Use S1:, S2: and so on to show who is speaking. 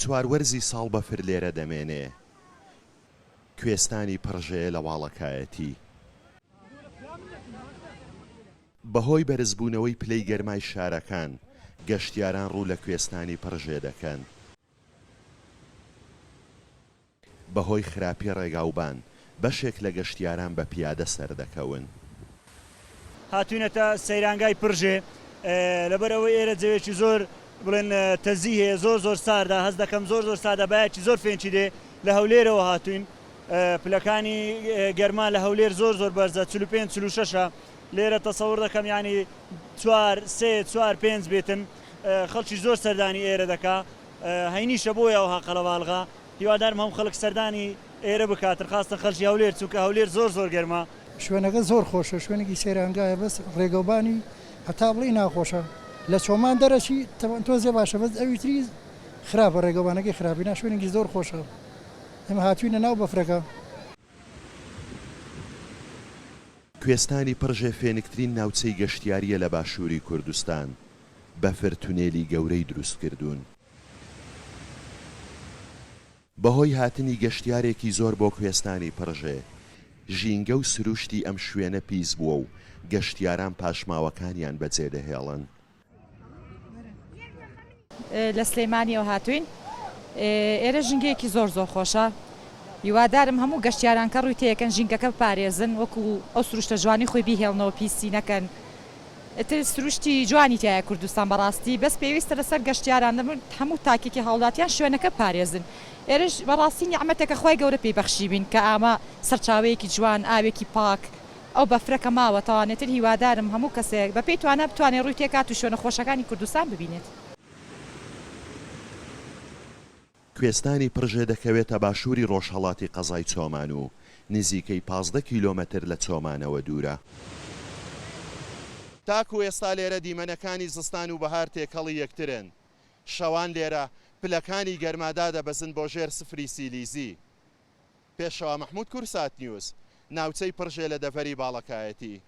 S1: چواروەرزی ساڵ بەفر لێرە دەمێنێ، کوێستانی پڕژەیە لە واڵەکایەتی. بەهۆی بەرزبوونەوەی پلەی گەرمای شارەکان گەشتیاران ڕوو لە کوێستانی پڕژێ دەکەن. بەهۆی خراپی ڕێگاوبان بەشێک لە گەشتیاران بە پیادە سەردەکەون.
S2: هاتوونەتە سەیرانگای پڕژێ لەبەرەوەی ئێرە جەوێکی زۆر بڵێن تەزی هەیە، زۆر ساردا، هەست دەکەم زۆر سادە بایەکی زۆر فێنچی دێ. لە هەولێرەوە هاتوین، پلەکانی گەرما لە هەولێر زۆر بەرزە، 45-46ە. لێرە تەسەوڕ دەکەم ینی 4-3-4-5 بێتن. خەڵکی زۆر سەردانی ئێرە دەکا، هەینیشە بۆیە ئەوها قەڵەواڵغا. هیوادارم هەم خەڵک سەردانی ئێرە بکاتن، خاستن خەڵکی هەولێر، چونکە هەولێر زۆر گەرما.
S3: شوێنەکە زۆر خۆشە، شوێنێکی سەیرانگایە، بەس ڕێگەوبانی هەتا بڵێ ناخۆشە. لە چۆمان دەرەچی تۆزێ باشە، بەس ئەوی تری خراپە، ڕێگەوانەکەی خراپی. شوێنێکی زۆر خۆشە. ئێمە هاتووینە ناو بەفرەکە.
S1: کوێستانی پڕژێ فێنکترین ناوچەی گەشتیاریە لە باشووری کوردستان. بەفر تونێلی گەورەی دروست کردوون. بەهۆی هاتنی گەشتیارێکی زۆر بۆ کوێستانی پڕژێ، ژینگە و سروشتی ئەم شوێنە پیس بووە و گەشتیاران پاشماوەکانیان بەجێ دەهێڵن.
S4: لە سلێمانیەوە هاتوین، ئێرە ژینگەیەکی زۆر خۆشە. هیوادارم هەموو گەشتیاران کە ڕووی تێیەکەن ژینگەکە بپارێزن، وەکو ئەو سروشتە جوانی خۆی بیهێڵنەوە پیسی نەکەن. ئەتر سروشتی جوانی تایە کوردستان بەڕاستی، بەس پێویستە لەسەر گەشتیاران هەموو تاکێکی هەوڵاتیان شوێنەکە پارێزن. ئێرەش بەڕاستی نیعمەتێکە خوای گەورە پێی بەخشی بین کە ئاما سەرچاوەیەکی جوان، ئاوێکی پاک، ئەو بەفرەکە ماوە. تەوانێتر هیوادارم هەموو کەسێک بە پێی توانە بتوانێت ڕووی تێکات و شوێنە خۆشەکانی کوردستان ببینێت.
S1: کوێستانی پڕژێ دەکەوێتە باشووری ڕۆژهەڵاتی قەزای چۆمان و نزیکەی 15 کیلۆمەتر لە چۆمانەوە دوورە. تاکو ئێستا لێرە دیمەنەکانی زستان و بەهار تێکەڵی یەکترن. شەوان لێرە پلەکانی گەرمادا دەبەزن بۆ ژێر سفری سیلیزی. پێشەوە مەحموود کورسات نیوز، ناوچەی پڕژێ لە دەڤەری باڵەکایەتی.